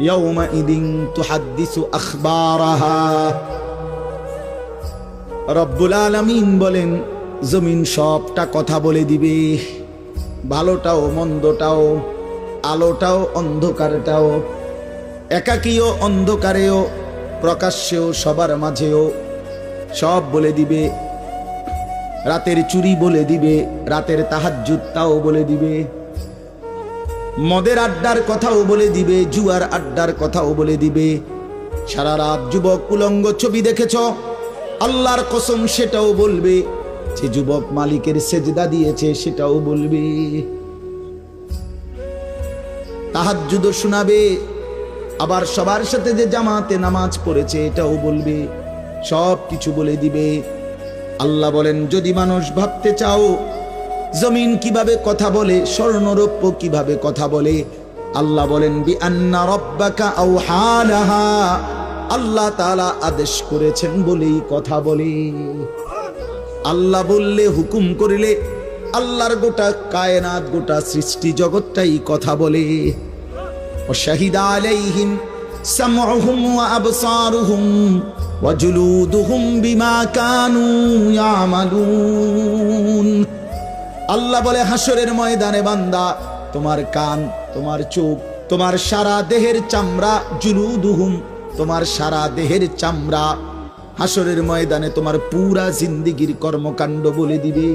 ইয়াউমাইদিন তুহাদ্দিসু আখবারাহা। রব্বুল আলামিন বলেন জমিন সবটা কথা বলে দিবে, ভালোটাও মন্দটাও, আলোটাও অন্ধকারটাও, একাকীয় অন্ধকারেও প্রকাশ্যেও সবার মাঝেও সব বলে দিবে। রাতের চুরি বলে দিবে, রাতের তাহাজ্জুদ তাও বলে দিবে, মদের আড্ডার কথাও বলে দিবে, জুয়ার আড্ডার কথাও বলে দিবে। সারা রাত যুবক উলঙ্গ ছবি দেখেছ, আল্লাহর কসম সেটাও বলবে। যে যুবক মালিকের সেজদা দিয়েছে সেটাও বলবে। তাহাজ্জুদ শোনাবে, আবার সবার সাথে যে জামাতে নামাজ পড়েছে এটাও বলবে, সব কিছু বলে দিবে। আল্লাহ বলেন যদি মানুষ ভাবতে চাও জমিন কিভাবে কথা বলে, স্বর্ণরৌপ্য কিভাবে কথা বলে, আল্লাহ বলেন বিআন্না রাব্বাকা আওহা লাহা, আল্লাহ তাআলা আদেশ করেছেন বলেই কথা বলে। আল্লাহ বললে, হুকুম করিলে আল্লাহর গোটা কায়নাত, গোটা সৃষ্টি জগৎটাই কথা বলে। ওয়াশাহিদা আলাইহিম সামউহুম ওয়া আবসারুহুম ওয়া জুলুদুহুম বিমা কানু ইয়ামালুন। আল্লাহ বলে হাসরের ময়দানে বান্দা, তোমার কান, তোমার চোখ, তোমার সারা দেহের চামড়া, জুলুদুহুম, তোমার সারা দেহের চামড়া হাসরের ময়দানে তোমার পুরা জিন্দেগীর কর্মকাণ্ড বলে দিবে।